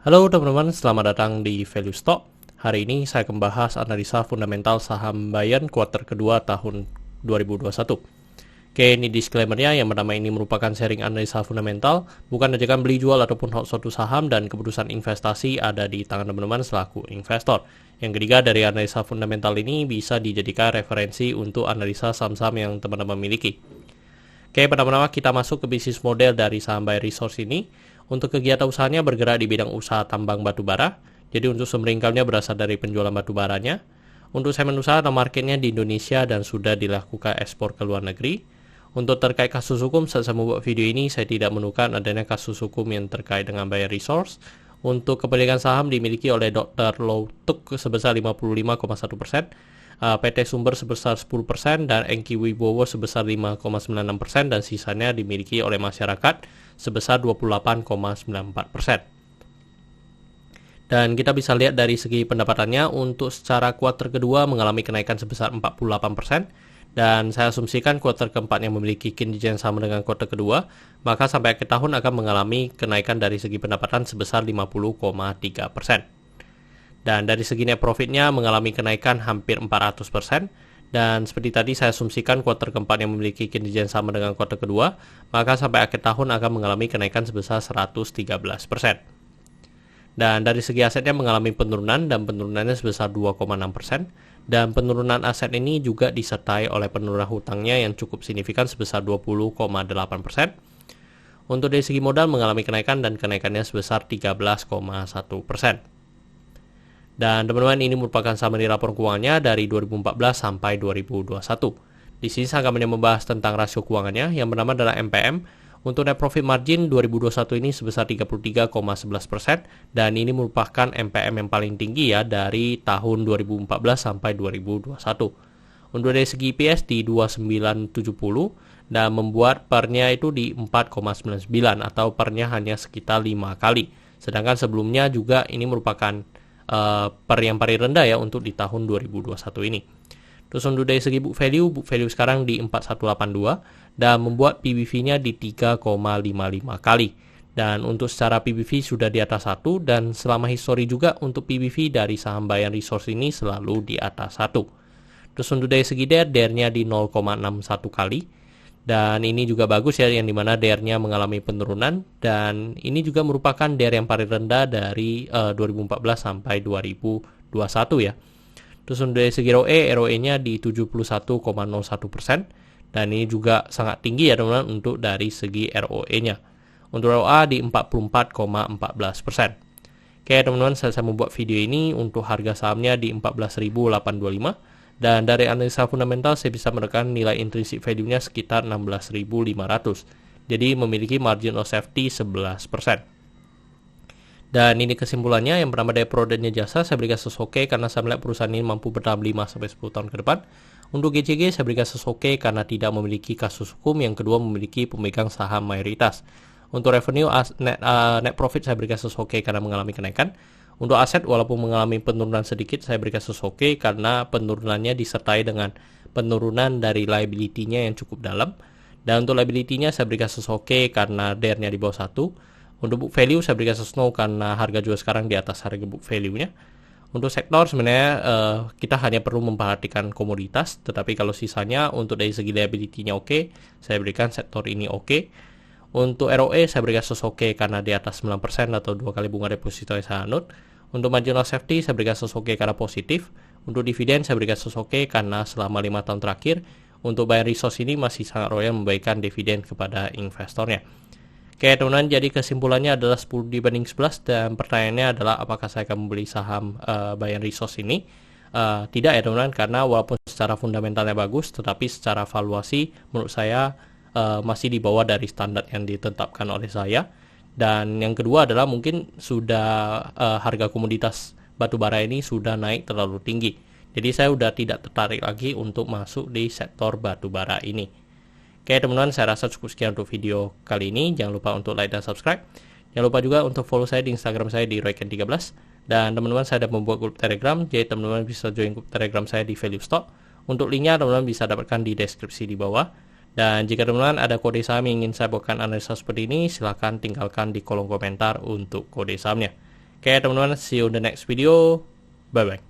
Halo teman-teman, selamat datang di Value Stock. Hari ini saya akan bahas analisa fundamental saham Bayan kuartal kedua tahun 2021. Oke, ini disclaimer-nya, yang pertama ini merupakan sharing analisa fundamental, bukan ajakan beli jual ataupun hold suatu saham, dan keputusan investasi ada di tangan teman-teman selaku investor. Yang ketiga, dari analisa fundamental ini bisa dijadikan referensi untuk analisa saham-saham yang teman-teman miliki. Oke, pertama-tama kita masuk ke bisnis model dari saham Bayan Resource ini. Untuk kegiatan usahanya bergerak di bidang usaha tambang batu bara. Jadi untuk sumber income-nya berasal dari penjualan batu baranya. Untuk segmen usaha atau marketnya di Indonesia dan sudah dilakukan ekspor ke luar negeri. Untuk terkait kasus hukum, saat saya membuat video ini saya tidak menemukan adanya kasus hukum yang terkait dengan Bayan Resource. Untuk kepemilikan saham dimiliki oleh Dr. Loutuk sebesar 55,1%, PT Sumber sebesar 10%, dan Engki Wibowo sebesar 5,96%, dan sisanya dimiliki oleh masyarakat sebesar 28,94%. Dan kita bisa lihat dari segi pendapatannya, untuk secara kuartal kedua mengalami kenaikan sebesar 48%, dan saya asumsikan kuartal keempat yang memiliki kinerja yang sama dengan kuartal kedua, maka sampai akhir tahun akan mengalami kenaikan dari segi pendapatan sebesar 50,3%. Dan dari segi net profitnya mengalami kenaikan hampir 400%. Dan seperti tadi saya asumsikan kuartal keempat yang memiliki kinerja yang sama dengan kuartal kedua, maka sampai akhir tahun akan mengalami kenaikan sebesar 113%. Dan dari segi asetnya mengalami penurunan, dan penurunannya sebesar 2,6%. Dan penurunan aset ini juga disertai oleh penurunan hutangnya yang cukup signifikan sebesar 20,8%. Untuk dari segi modal mengalami kenaikan, dan kenaikannya sebesar 13,1%. Dan teman-teman, ini merupakan summary laporan keuangannya dari 2014 sampai 2021. Di sini saya akan membahas tentang rasio keuangannya yang bernama adalah MPM. Untuk net profit margin 2021 ini sebesar 33,11%, dan ini merupakan MPM yang paling tinggi ya dari tahun 2014 sampai 2021. Untuk dari segi EPS di 2970, dan membuat pernya itu di 4,99 atau pernya hanya sekitar 5 kali. Sedangkan sebelumnya juga ini merupakan per yang paling rendah ya untuk di tahun 2021 ini. Terus untuk dari segi book value sekarang di 4182, dan membuat PBV-nya di 3,55 kali. Dan untuk secara PBV sudah di atas 1, dan selama histori juga untuk PBV dari saham Bayan Resource ini selalu di atas 1. Terus untuk dari segi DER-nya di 0,61 kali. Dan ini juga bagus ya, yang dimana DER-nya mengalami penurunan, dan ini juga merupakan DER yang paling rendah dari 2014 sampai 2021 ya. Terus untuk dari segi ROE-nya di 71,01%, dan ini juga sangat tinggi ya teman-teman untuk dari segi ROE-nya. Untuk ROA di 44,14%. Oke teman-teman, saya membuat video ini untuk harga sahamnya di 14.825, dan dari analisa fundamental saya bisa menekan nilai intrinsic value-nya sekitar 16.500. Jadi memiliki margin of safety 11%. Dan ini kesimpulannya, yang pertama dari produknya jasa saya berikan sesuai karena saya melihat perusahaan ini mampu bertahan 5-10 tahun ke depan. Untuk GCG saya berikan sesuai karena tidak memiliki kasus hukum. Yang kedua, memiliki pemegang saham mayoritas. Untuk revenue net profit saya berikan sesuai karena mengalami kenaikan. Untuk aset walaupun mengalami penurunan sedikit, saya berikan sesuai karena penurunannya disertai dengan penurunan dari liability-nya yang cukup dalam. Dan untuk liability-nya saya berikan sesuai karena DER-nya di bawah 1. Untuk book value saya berikan snow karena harga jual sekarang di atas harga book value-nya. Untuk sektor sebenarnya kita hanya perlu memperhatikan komoditas, tetapi kalau sisanya untuk dari segi liability-nya oke, saya berikan sektor ini oke. Untuk ROE saya berikan oke karena di atas 9% atau 2 kali bunga deposito yang saya anut. Untuk marginal safety saya berikan oke karena positif. Untuk dividen saya berikan oke karena selama 5 tahun terakhir untuk Bayan Resource ini masih sangat royal memberikan dividen kepada investornya. Oke teman-teman, jadi kesimpulannya adalah 10 dibanding 11, dan pertanyaannya adalah apakah saya akan membeli saham Bayan Resource ini? Tidak ya teman-teman, karena walaupun secara fundamentalnya bagus, tetapi secara valuasi menurut saya masih di bawah dari standar yang ditetapkan oleh saya. Dan yang kedua adalah mungkin sudah harga komoditas batubara ini sudah naik terlalu tinggi. Jadi saya sudah tidak tertarik lagi untuk masuk di sektor batubara ini. Oke teman-teman, saya rasa cukup sekian untuk video kali ini. Jangan lupa untuk like dan subscribe. Jangan lupa juga untuk follow saya di Instagram saya di royken13. Dan teman-teman, saya ada membuat grup Telegram, jadi teman-teman bisa join grup Telegram saya di Value Stock. Untuk linknya teman-teman bisa dapatkan di deskripsi di bawah. Dan jika teman-teman ada kode saham yang ingin saya buatkan analisa seperti ini, silahkan tinggalkan di kolom komentar untuk kode sahamnya. Oke teman-teman, see you in the next video. Bye bye.